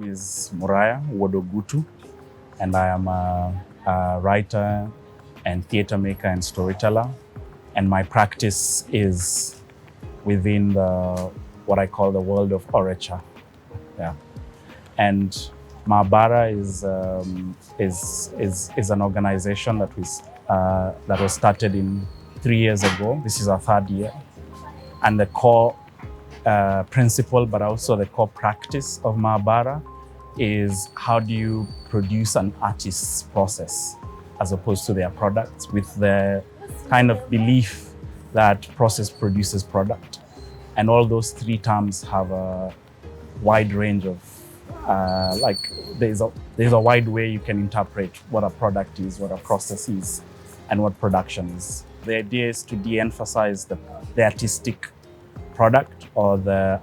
name is Ogutu, and I am a writer and theatre maker and storyteller. And my practice is within what I call the world of orature. Yeah. And Maabara is an organization that was started in 3 years ago. This is our 3rd year. And the core principle, but also the core practice of Maabara is how do you produce an artist's process as opposed to their products, with the kind of belief that process produces product. And all those 3 terms have a wide range of, there's a wide way you can interpret what a product is, what a process is, and what production is. The idea is to de-emphasize the artistic product or the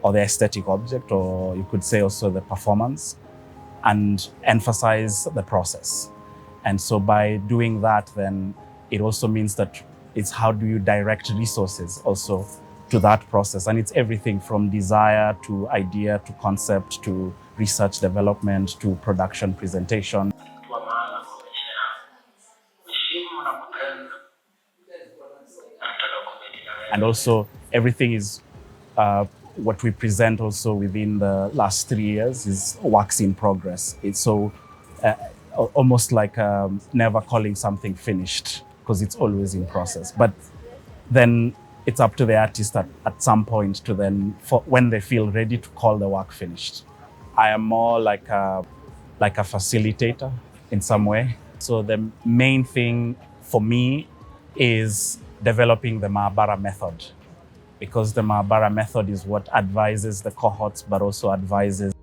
aesthetic object, or you could say also the performance, and emphasize the process. And so by doing that, then it also means that it's how do you direct resources also to that process. And it's everything from desire to idea to concept to research development to production presentation. And also everything is what we present also within the last 3 years is works in progress. It's so almost like never calling something finished, because it's always in process. But then it's up to the artist at some point to then, when they feel ready, to call the work finished. I am more like a facilitator in some way. So the main thing for me is developing the Maabara method, because the Maabara method is what advises the cohorts, but also advises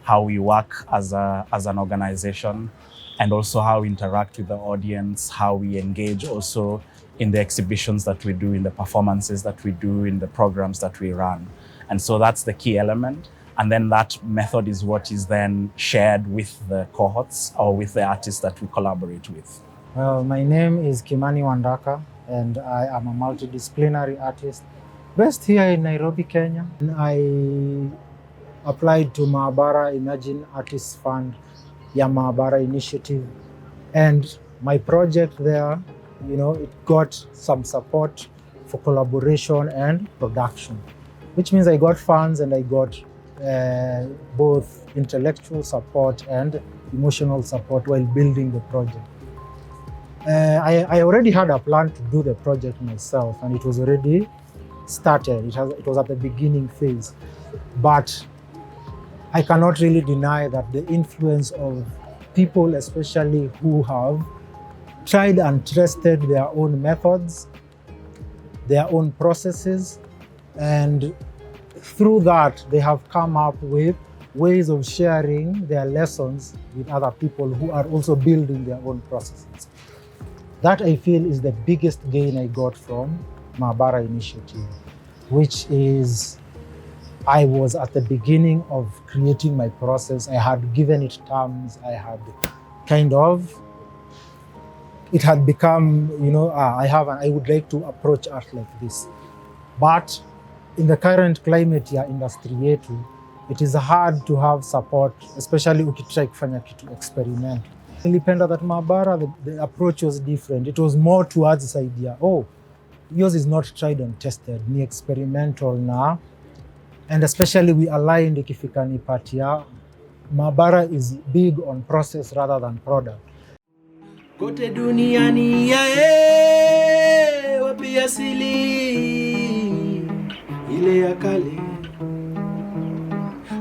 how we work as an organization, and also how we interact with the audience, how we engage also in the exhibitions that we do, in the performances that we do, in the programs that we run. And so that's the key element. And then that method is what is then shared with the cohorts or with the artists that we collaborate with. Well, my name is Kimani Wandaka, and I am a multidisciplinary artist based here in Nairobi, Kenya. I applied to Maabara Imagine Artists Fund, Maabara initiative, and my project there, it got some support for collaboration and production, which means I got funds and I got both intellectual support and emotional support while building the project. I already had a plan to do the project myself, and it was already started. It was at the beginning phase, but I cannot really deny that the influence of people, especially who have tried and tested their own methods, their own processes, and through that they have come up with ways of sharing their lessons with other people who are also building their own processes. That, I feel, is the biggest gain I got from Maabara initiative, which is I was at the beginning of creating my process. I had given it terms. I had it had become, I would like to approach art like this. But in the current climate ya industry yetu, it is hard to have support, especially ukitry kufanya kitu experiment. Nilipenda that Maabara, the approach was different. It was more towards this idea, yours is not tried and tested, ni experimental na. And especially we aligned ikifika ni part ya Maabara is big on process rather than product. Kote duniani wapi asili ile ya kale,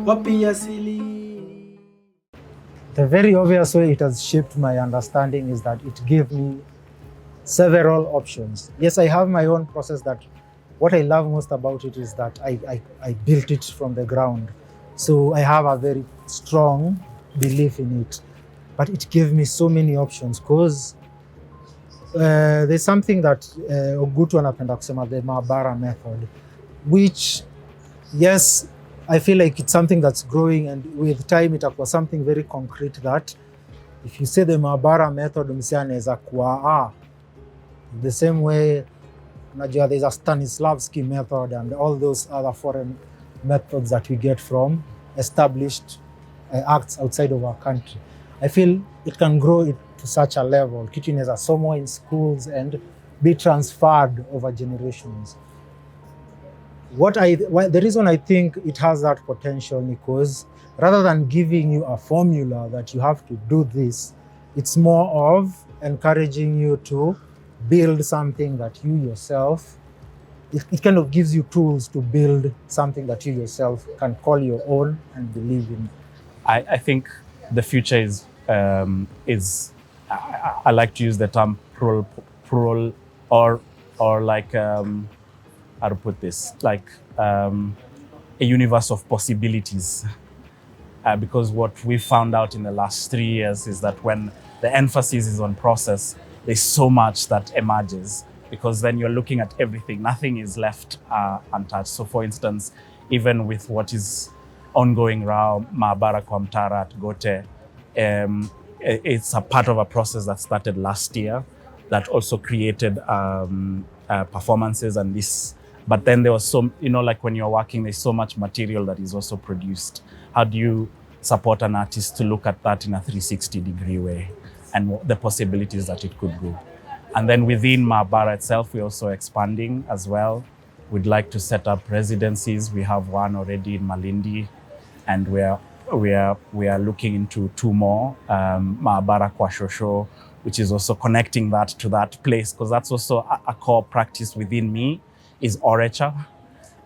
wapi asili. The very obvious way it has shaped my understanding is that it gave me several options. Yes, I have my own process that what I love most about it is that I built it from the ground. So I have a very strong belief in it. But it gave me so many options, because there's something that Ogutu anapenda kusema, the Maabara method, which, yes, I feel like it's something that's growing, and with time it was something very concrete that if you say the Maabara method, msee anaweza kuwa the same way unajua there's a Stanislavski method and all those other foreign methods that we get from established acts outside of our country. I feel it can grow it to such a level. Kitu inaweza somwa in schools and be transferred over generations. The reason I think it has that potential because rather than giving you a formula that you have to do this, it's more of encouraging you to build something that you yourself, it kind of gives you tools to build something that you yourself can call your own and believe in. I think the future is I like to use the term plural or like how to put this, like a universe of possibilities. Because what we found out in the last 3 years is that when the emphasis is on process, there's so much that emerges, because then you're looking at everything, nothing is left untouched. So for instance, even with what is ongoing around Maabara Atelier at Goethe, it's a part of a process that started last year that also created performances and this. But then there was so, like when you're working, there's so much material that is also produced. How do you support an artist to look at that in a 360-degree way and the possibilities that it could go? And then within Maabara itself, we're also expanding as well. We'd like to set up residencies. We have one already in Malindi, and we are looking into 2 more, Maabara kwa Shosho, which is also connecting that to that place, because that's also a core practice within me, is orature,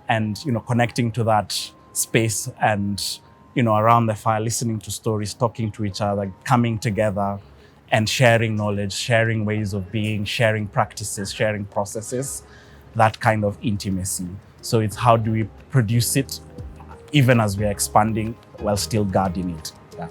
and connecting to that space and around the fire, listening to stories, talking to each other, coming together and sharing knowledge, sharing ways of being, sharing practices, sharing processes, that kind of intimacy. So it's how do we produce it even as we are expanding while still guarding it. Yeah.